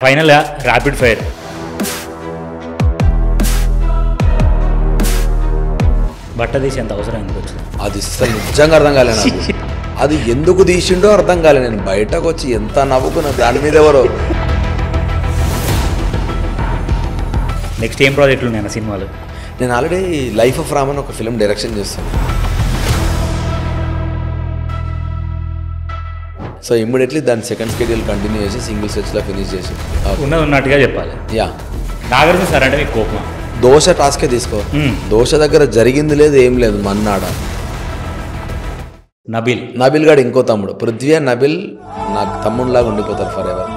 ఫైనల్గా rapid fire బట్ట తీసేంత అవసరం ఎందుకు వచ్చింది? అది అసలు నిజంగా అర్థం కాలేదు నాకు. అది ఎందుకు తీసిండో అర్థం కాలేదు. నేను బయటకు వచ్చి ఎంత నవ్వుకున్నా దాని మీద ఎవరో. నెక్స్ట్ ఏం ప్రాజెక్టులు నేను సినిమాలు? నేను ఆల్రెడీ లైఫ్ ఆఫ్ రామ్ అని ఒక ఫిల్మ్ డైరెక్షన్ చేస్తాను. సో ఇమ్మీడియట్లీ దాని సెకండ్ స్కెడ్యూల్ కంటిన్యూ చేసి సింగిల్ స్టెచ్లో ఫినిష్ చేసి ఉన్నది ఉన్నట్టుగా చెప్పాలి. యా నాగార్జున సార్ అంటే మీకు కోపమా? దోశ టాస్కే తీసుకో. దోశ దగ్గర జరిగింది లేదు ఏం లేదు మన్నాడ. నబిల్ గాడు ఇంకో తమ్ముడు. పృథ్వీ నబిల్ నాకు తమ్ముడిలాగా ఉండిపోతారు ఫర్ ఎవర్.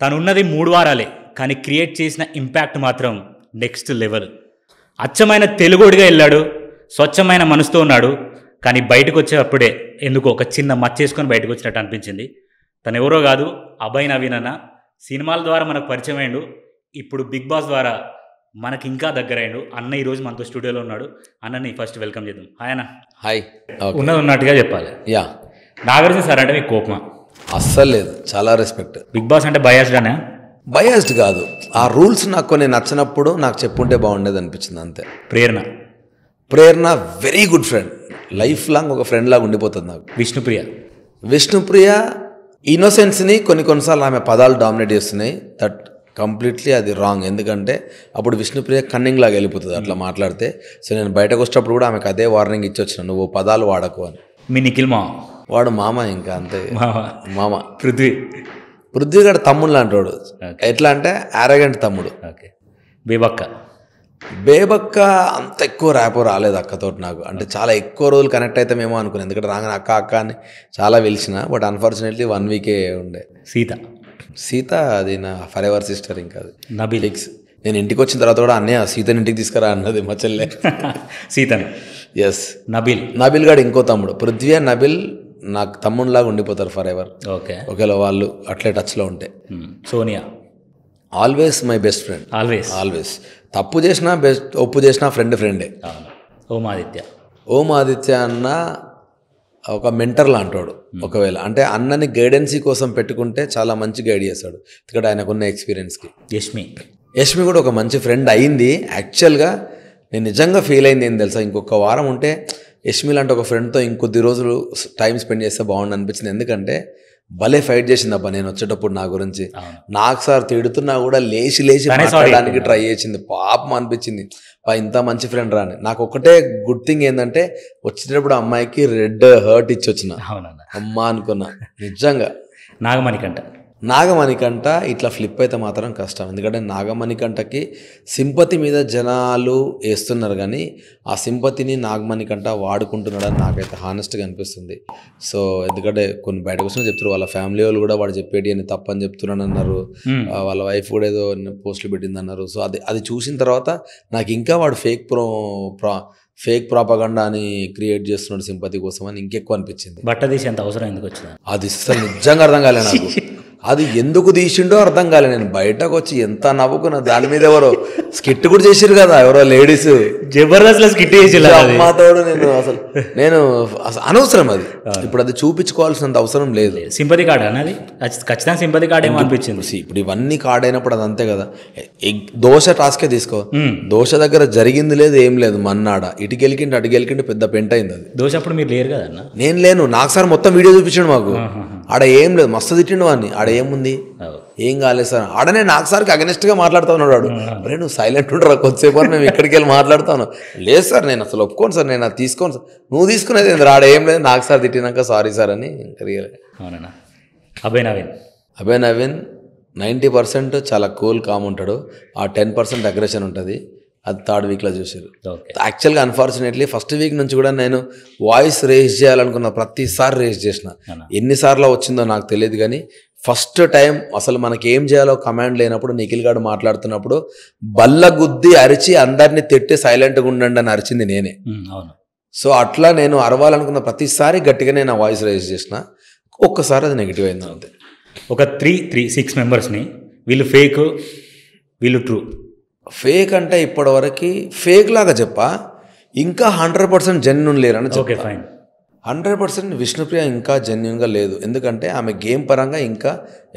తనున్నది 3 వారాలే కానీ క్రియేట్ చేసిన ఇంపాక్ట్ మాత్రం నెక్స్ట్ లెవెల్. అచ్చమైన తెలుగుడిగా వెళ్ళాడు, స్వచ్ఛమైన మనసుతో ఉన్నాడు. కానీ బయటకు వచ్చేటప్పుడే ఎందుకు ఒక చిన్న మచ్చేసుకొని బయటకు వచ్చినట్టు అనిపించింది. తను ఎవరో కాదు, అభయ్ నవీన్ అన్న. సినిమాల ద్వారా మనకు పరిచయం అయ్యాడు, ఇప్పుడు బిగ్ బాస్ ద్వారా మనకి ఇంకా దగ్గర అయ్యాడు. అన్న ఈరోజు మనతో స్టూడియోలో ఉన్నాడు. అన్నని ఫస్ట్ వెల్కమ్ చేద్దాం. హాయ్ అన్న. హాయ్. ఉన్నది ఉన్నట్టుగా చెప్పాలి. యా నాగార్జున సార్ అంటే మీకు కోపమా? అస్సలు లేదు, చాలా రెస్పెక్ట్. బిగ్ బాస్ అంటే బయాస్డ్ అనే? బయాస్డ్ కాదు, ఆ రూల్స్ నాకు కొన్ని నచ్చినప్పుడు నాకు చెప్పుంటే బాగుండేది అనిపించింది అంతే. Prerana very good friend, life long ఒక ఫ్రెండ్ లాగా ఉండిపోతుంది నాకు. విష్ణుప్రియ ఇన్నోసెన్స్ని కొన్నిసార్లు ఆమె పదాలు డామినేట్ చేస్తున్నాయి. దట్ కంప్లీట్లీ అది రాంగ్. ఎందుకంటే అప్పుడు విష్ణుప్రియ కన్నింగ్ లాగా వెళ్ళిపోతుంది అట్లా మాట్లాడితే. సో నేను బయటకు వచ్చేటప్పుడు కూడా ఆమెకు అదే వార్నింగ్ ఇచ్చి వచ్చిన, నువ్వు పదాలు వాడకు అని. మీ నిఖిల్ వాడు మామ, ఇంకా అంతే మామ. పృథ్వీ గారు తమ్ముడు లాంటి వాడు. ఎట్లా అంటే అరగంట తమ్ముడు. బేబక్క అంత ఎక్కువ ర్యాపో రాలేదు అక్కతోటి నాకు. అంటే చాలా ఎక్కువ రోజులు కనెక్ట్ అవుతామేమో అనుకున్నాను, ఎందుకంటే రాగానే అక్క అక్క అని చాలా పిలిచిన. బట్ అన్ఫార్చునేట్లీ 1 వీకే ఉండే. సీత అది నా ఫర్ ఎవర్ సిస్టర్. ఇంకా అది ఫిక్స్. నేను ఇంటికి వచ్చిన తర్వాత కూడా అన్నయ్య సీతని ఇంటికి తీసుకురా అన్నది మా చెల్లె. సీతను. ఎస్. నబిల్ గాడు ఇంకో తమ్ముడు. పృథ్వీ నబిల్ నాకు తమ్ముడిలాగా ఉండిపోతారు ఫర్ ఎవర్. ఓకే. ఒకవేళ వాళ్ళు అట్లే టచ్లో ఉంటే. Sonia always my best friend. Always తప్పు చేసినా ఒప్పు చేసినా ఫ్రెండే. ఓం ఆదిత్య అన్న ఒక మెంటర్ లాంటాడు. ఒకవేళ అంటే అన్నని గైడెన్సీ కోసం పెట్టుకుంటే చాలా మంచి గైడ్ చేస్తాడు, ఎందుకంటే ఆయనకున్న ఎక్స్పీరియన్స్కి. యష్మి కూడా ఒక మంచి ఫ్రెండ్ అయింది. యాక్చువల్గా నేను నిజంగా ఫీల్ అయింది ఏం తెలుసా, ఇంకొక వారం ఉంటే యష్మి లాంటి ఒక ఫ్రెండ్తో ఇంకొద్ది రోజులు టైం స్పెండ్ చేస్తే బాగుండు అనిపించింది. ఎందుకంటే భలే ఫైట్ చేసింది అబ్బా నేను వచ్చేటప్పుడు నా గురించి. నాకు సార్ తిడుతున్నా కూడా లేచి మాట్లాడడానికి ట్రై చేసింది. పాపం అనిపించింది, ఇంత మంచి ఫ్రెండ్ రాని. నాకు ఒకటే గుడ్ థింగ్ ఏంటంటే వచ్చేటప్పుడు అమ్మాయికి రెడ్ హర్ట్ ఇచ్చి వచ్చిన. అమ్మా అనుకున్నా నిజంగా. నాగమణికంట ఇట్లా ఫ్లిప్ అయితే మాత్రం కష్టం, ఎందుకంటే నాగమణికంటకి సింపతి మీద జనాలు వేస్తున్నారు కానీ ఆ సింపతిని నాగమణికంట వాడుకుంటున్నాడని నాకైతే హానెస్ట్గా అనిపిస్తుంది. సో ఎందుకంటే కొన్ని బయట కూర్చొని చెప్తారు, వాళ్ళ ఫ్యామిలీ వాళ్ళు కూడా వాడు చెప్పేటి అని తప్పని చెప్తున్నాడు అన్నారు. వాళ్ళ వైఫ్ కూడా ఏదో పోస్టులు పెట్టింది అన్నారు. సో అది చూసిన తర్వాత నాకు ఇంకా వాడు ఫేక్ ప్రాపగండా అని క్రియేట్ చేస్తున్నాడు సింపతి కోసం అని ఇంకెక్కువ అనిపించింది. బట్ట తీసేంత అవసరం ఎందుకు వచ్చింది? అది అసలు నిజంగా అర్థం కాలేదు నాకు. అది ఎందుకు తీసిండో అర్థం కాలేదు. నేను బయటకు వచ్చి ఎంత నవ్వుకున్నా దాని మీద. ఎవరో స్కిట్ కూడా చేసిరు కదా ఎవరో లేడీస్, జబర్దస్త్ స్కిట్ చేసి అమ్మాతోడు. నేను అనవసరం అది. ఇప్పుడు అది చూపించుకోవాల్సినంత అవసరం లేదు. సింపతి కార్డ్ అన్నది ఖచ్చితంగా సింపతి కార్డ్ ఏమో అనిపించింది. ఇప్పుడు ఇవన్నీ కార్డ్ అయినప్పుడు అది అంతే కదా. దోశ టాస్కే తీసుకో. దోశ దగ్గర జరిగింది లేదు ఏం లేదు మన్నాడ. ఇటుకి వెళ్ళిండి అటుకి వెళ్ళిండి పెద్ద పెంట అయింది అది. దోశ అప్పుడు మీరు లేరు కదా అన్న? నేను లేను. నాకు సార్ మొత్తం వీడియో చూపించాడు మాకు. ఆడ ఏం లేదు, మస్తు తిట్టిండు వాడిని. ఆడ ఏముంది, ఏం కాలేదు సార్. ఆడనే నాకు సార్కి అగెనిస్ట్గా మాట్లాడుతూ ఉన్నాడు వాడు. అరే నువ్వు సైలెంట్ ఉండరా కొద్దిసేపు అని మేము ఇక్కడికి వెళ్ళి మాట్లాడుతాను. లేదు సార్ నేను అసలు ఒప్పుకోను సార్, నేను అది తీసుకోను సార్. నువ్వు తీసుకునేది ఏంది? ఆడ ఏం లేదు, నాకు సార్ తిట్టినాక సారీ సార్ అని రియల్. అభయ్ నవీన్ 90% చాలా కూల్ కామ్ ఉంటాడు. ఆ 10% అగ్రెషన్ ఉంటుంది. అది 3rd వీక్లో చూసారు. యాక్చువల్గా అన్ఫార్చునేట్లీ ఫస్ట్ వీక్ నుంచి కూడా నేను వాయిస్ రేజ్ చేయాలనుకున్న ప్రతిసారి రేజ్ చేసిన. ఎన్నిసార్లు వచ్చిందో నాకు తెలియదు కానీ ఫస్ట్ టైం అసలు మనకి ఏం చేయాలో కమాండ్ లేనప్పుడు నిఖిల్ గారు మాట్లాడుతున్నప్పుడు బల్ల గుద్ది అరిచి అందరినీ తిట్టి సైలెంట్గా ఉండండి అని అరిచింది నేనే. సో అట్లా నేను అరవాలనుకున్న ప్రతిసారి గట్టిగానే నా వాయిస్ రైజ్ చేసిన. ఒక్కసారి అది నెగిటివ్ అయింది అంతే. ఒక 6 మెంబర్స్ని, వీళ్ళు ఫేక్, వీళ్ళు ట్రూ. ఫేక్ అంటే ఇప్పటివరకు ఫేక్ లాగా చెప్పా, ఇంకా 100% జెన్యున్ లేరని ఓకే చెప్పా. ఫైన్. 100% విష్ణుప్రియ ఇంకా జెన్యున్గా లేదు, ఎందుకంటే ఆమె గేమ్ పరంగా ఇంకా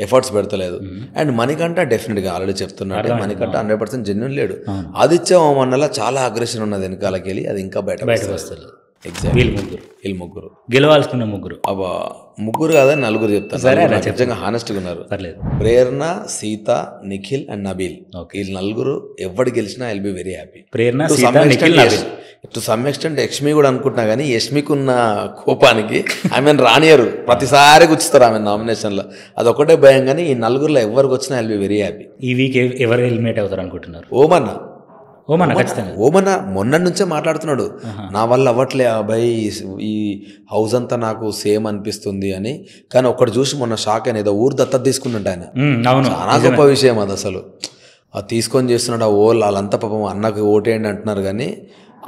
ఎఫర్ట్స్ పెడతలేదు. అండ్ మణికంఠ డెఫినెట్గా ఆల్రెడీ చెప్తున్నాడు, మణికంఠ 100% జెన్యున్ లేడు. ఆదిత్య ఓమన్నలా చాలా అగ్రెషన్ ఉన్నది వెనకాలకి వెళ్ళి, అది ఇంకా బయటకు వస్తుంది. ఎగ్జాక్ట్. వీళ్ళు ముగ్గురు గెలవాల్సిన ముగ్గురు. అబ్బా ముగ్గురు కాదని నలుగురు చెప్తాను, నిజంగా హానెస్ట్గా ఉన్నారు. ప్రేరణ, సీత, నిఖిల్ అండ్ నబీల్, వీళ్ళు నలుగురు ఎవరు గెలిచినా I'll be very happy. Prerana, to some extent Yashmi కూడా అనుకుంటున్నా, కానీ యష్మికి ఉన్న కోపానికి ఆమెను రానియరు, ప్రతిసారి కూర్చుస్తారు ఆమె నామినేషన్లో, అదొకటే భయం. కానీ ఈ నలుగురులో ఎవరికి వచ్చినా ఐల్ బి వెరీ హ్యాపీ. ఈ వీక్ ఎవరు ఎలిమినేట్ అవుతారు అనుకుంటున్నారు? ఓమన్న మొన్న నుంచే మాట్లాడుతున్నాడు, నా వల్ల అవ్వట్లే అబ్బాయి, ఈ హౌస్ అంతా నాకు సేమ్ అనిపిస్తుంది అని. కానీ ఒక్కడు చూసి మొన్న షాక్ అయిన, ఏదో ఊరు దత్తత తీసుకున్నట్టు ఆయన. చాలా గొప్ప విషయం అది అసలు. అది తీసుకొని చేస్తున్నాడు. ఆ వాళ్ళంతా పాపం అన్నకి ఓటేయండి అంటున్నారు, కానీ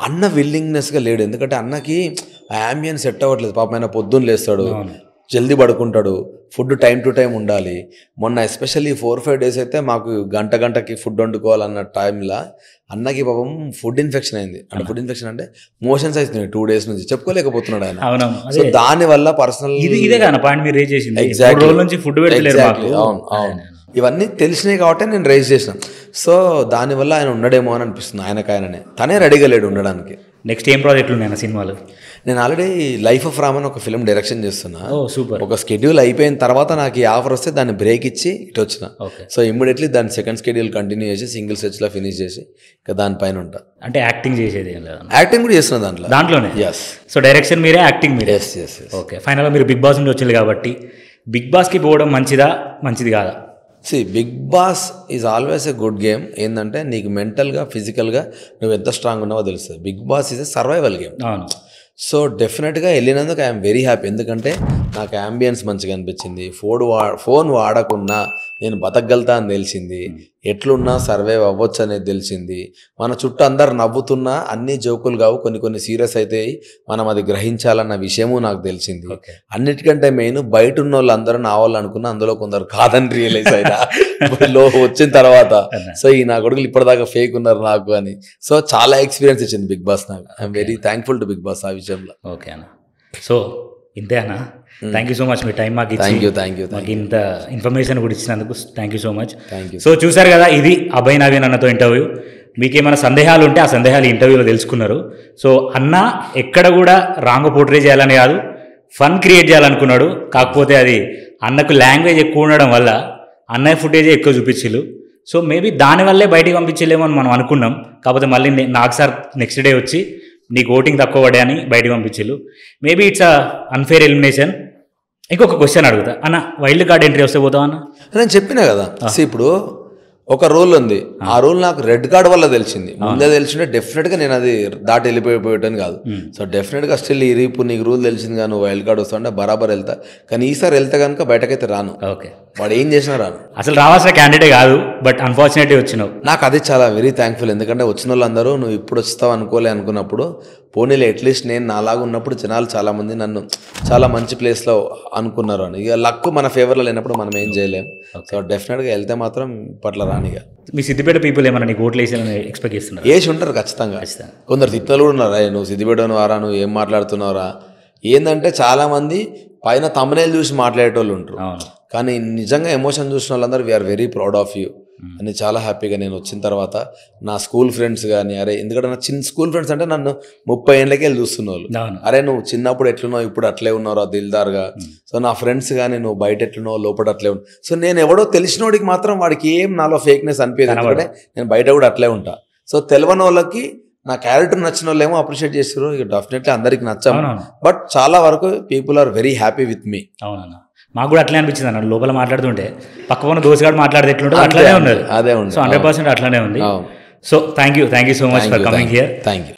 అన్న విల్లింగ్నెస్గా లేడు. ఎందుకంటే అన్నకి ఆ అంబియన్స్ సెట్ అవ్వట్లేదు. పాపం ఆయన పొద్దున్న లేస్తాడు, జల్దీ పడుకుంటాడు, ఫుడ్ టైం టు టైం ఉండాలి. మొన్న ఎస్పెషల్లీ 4-5 డేస్ అయితే మాకు గంటకి ఫుడ్ వండుకోవాలన్న టైంలో అన్నకి పాపం ఫుడ్ ఇన్ఫెక్షన్ అయింది. అంటే ఫుడ్ ఇన్ఫెక్షన్ అంటే మోషన్స్ అవుతున్నాయి 2 డేస్ నుంచి, చెప్పుకోలేకపోతున్నాడు ఆయన. సో దానివల్ల పర్సనల్ అవును ఇవన్నీ తెలిసినాయి కాబట్టి నేను రైజ్ చేసిన. సో దానివల్ల ఆయన ఉండడేమో అని అనిపిస్తుంది. ఆయననే తనే రెడీగా లేడు ఉండడానికి. నెక్స్ట్ ఏం ప్రాజెక్టులు ఉన్నాయి సినిమాలు? నేను ఆల్రెడీ లైఫ్ ఆఫ్ రామ్ అని ఒక ఫిల్మ్ డైరెక్షన్ చేస్తున్నా. సూపర్. ఒక స్కెడ్యూల్ అయిపోయిన తర్వాత నాకు ఈ ఆఫర్ వస్తే దాన్ని బ్రేక్ ఇచ్చి ఇటు వచ్చిన. సో ఇమ్మీడియట్లీ దాని సెకండ్ స్కెడ్యూల్ కంటిన్యూ చేసి సింగిల్ స్ట్రెచ్లో ఫినిష్ చేసి ఇంకా దానిపైన ఉంటా. అంటే యాక్టింగ్ చేసేది? యాక్టింగ్ కూడా చేస్తున్నా దాంట్లోనే. ఎస్. సో డైరెక్షన్ మీరే, యాక్టింగ్ మీరే. ఎస్. ఓకే. ఫైనల్గా మీరు బిగ్ బాస్ నుండి వచ్చింది కాబట్టి బిగ్ బాస్కి పోవడం మంచిది కాదా? Bigg Boss is always a good game. ఏంటంటే నీకు మెంటల్గా ఫిజికల్గా నువ్వు ఎంత స్ట్రాంగ్ ఉన్నావో తెలుస్తుంది. Bigg Boss is a survival game. So డెఫినెట్గా వెళ్ళినందుకు ఐఎమ్ వెరీ హ్యాపీ. ఎందుకంటే నాకు అంబియన్స్ మంచిగా అనిపించింది. ఫోన్ వాడకున్నా నేను బతకగలుగుతా అని తెలిసింది. ఎట్లున్నా సర్వైవ్ అవ్వచ్చు అనేది తెలిసింది. మన చుట్టూ అందరు నవ్వుతున్నా అన్ని జోకులు కావు, కొన్ని సీరియస్ అయితే మనం అది గ్రహించాలన్న విషయము నాకు తెలిసింది. అన్నిటికంటే మెయిన్ బయట ఉన్న వాళ్ళు అందరూ నా వాళ్ళు అనుకున్నా, అందులో కొందరు కాదని రియలైజ్ అయినా వచ్చిన తర్వాత. సో ఈ నా కొడుకులు ఇప్పటిదాకా ఫేక్ ఉన్నారు నాకు అని. సో చాలా ఎక్స్పీరియన్స్ ఇచ్చింది బిగ్ బాస్ నాకు. I'm very thankful to Bigg Boss ఆ విషయంలో. ఓకే అన్న. సో ఇంతే అన్న. థ్యాంక్ యూ సో మచ్ మీ టైం మాకు మాకు ఇంత ఇన్ఫర్మేషన్ కూడా ఇచ్చినందుకు thank you so much. So చూసారు కదా, ఇది అభయ్ నవీన్ అన్నతో ఇంటర్వ్యూ. మీకు ఏమైనా సందేహాలు ఉంటే ఆ సందేహాలు ఇంటర్వ్యూలో తెలుసుకున్నారు. సో అన్న ఎక్కడ కూడా రాంగ్ పోర్ట్రే చేయాలని కాదు, ఫన్ క్రియేట్ చేయాలనుకున్నాడు. కాకపోతే అది అన్నకు లాంగ్వేజ్ ఎక్కువ ఉండడం వల్ల అన్నయ్య ఫుటేజే ఎక్కువ చూపించిల్లు. సో మేబీ దానివల్లే బయటికి పంపించలేమో అని మనం అనుకున్నాం. కాకపోతే మళ్ళీ నాకు సార్ నెక్స్ట్ డే వచ్చి నీకు ఓటింగ్ తక్కువ పడే అని బయటికి పంపించిల్లు. Maybe it's a unfair elimination. ఇంకొక క్వశ్చన్ అడుగుతా అన్న, వైల్డ్ కార్డ్ ఎంట్రీ వస్తే పోతావా అన్న? నేను చెప్పినా కదా, ఇప్పుడు ఒక రూల్ ఉంది. ఆ రూల్ నాకు రెడ్ కార్డ్ వల్ల తెలిసింది. ముందే తెలిసింటే డెఫినెట్గా నేను అది దాటి వెళ్ళిపోయేటని కాదు. సో డెఫినెట్గా స్టిల్ ఇప్పుడు నీకు రూల్ తెలిసింది కానీ నువ్వు వైల్డ్ కార్డ్ వస్తుంటే బరాబర్ వెళ్తా. కానీ ఈసారి వెళ్తే కనుక బయటకైతే రాను. ఓకే. వాడు ఏం చేసినా రాను. అసలు రావాల్సిన క్యాండిడేట్ కాదు, బట్ అన్ఫార్చునేట్లీ వచ్చినావు. నాకు అది చాలా వెరీ థ్యాంక్ఫుల్. ఎందుకంటే వచ్చిన వాళ్ళందరూ నువ్వు ఇప్పుడు వస్తావు అనుకున్నప్పుడు పోనీలే అట్లీస్ట్ నేను నాలాగా ఉన్నప్పుడు జనాలు చాలామంది నన్ను చాలా మంచి ప్లేస్లో అనుకున్నారు అని. ఇక లక్ మన ఫేవర్లో లేనప్పుడు మనం ఏం చేయలేం. సో డెఫినెట్గా వెళ్తే మాత్రం ఇప్పట్లో రానిగా. మీ సిద్దిపేట పీపుల్ ఏమన్నా నీకు ఓట్లు వేసాలని ఎక్స్పెక్ట్ చేస్తున్నారు? వేసి ఉంటారు ఖచ్చితంగా. కొందరు తిట్టలు కూడా ఉన్నారా, నువ్వు సిద్దిపేట వారా, నువ్వు ఏం మాట్లాడుతున్నావురా. ఏంటంటే చాలామంది పైన తమ్మునేలు చూసి మాట్లాడేటోళ్ళు ఉంటారు. కానీ నిజంగా ఎమోషన్ చూసిన వాళ్ళందరూ we are very proud of you అని చాలా హ్యాపీగా. నేను వచ్చిన తర్వాత నా స్కూల్ ఫ్రెండ్స్ కానీ, అరే ఎందుకంటే నా చిన్న స్కూల్ ఫ్రెండ్స్ అంటే నన్ను 30 ఏళ్ళకి వెళ్ళి చూస్తున్న వాళ్ళు, అరే నువ్వు చిన్నప్పుడు ఎట్లున్నావు ఇప్పుడు అట్లే ఉన్నావు దిల్దార్గా. సో నా ఫ్రెండ్స్ కానీ నువ్వు బయట ఎట్లున్నావు లోపల అట్లే ఉన్నావు. సో నేను ఎవడో తెలిసినోడికి మాత్రం వాడికి ఏం నాలో ఫేక్నెస్ అనిపించదు, ఎందుకంటే నేను బయట కూడా అట్లే ఉంటా. సో తెలియని వాళ్ళకి నా క్యారెక్టర్ నచ్చిన వాళ్ళు ఏమో అప్రిషియేట్ చేస్తారు. ఇక డెఫినెట్లీ అందరికి నచ్చాము, బట్ చాలా వరకు people are very happy with me. అవునన్నా, మాకు కూడా అట్లే అనిపించింది అన్న. లోపల మాట్లాడుతుంటే పక్కన దోసిగాడు మాట్లాడితే ఎట్లుంటే అట్లానే ఉన్నది. అదే ఉంది. సో 100% అట్లానే ఉంది. So thank you so much for coming here. Thank you.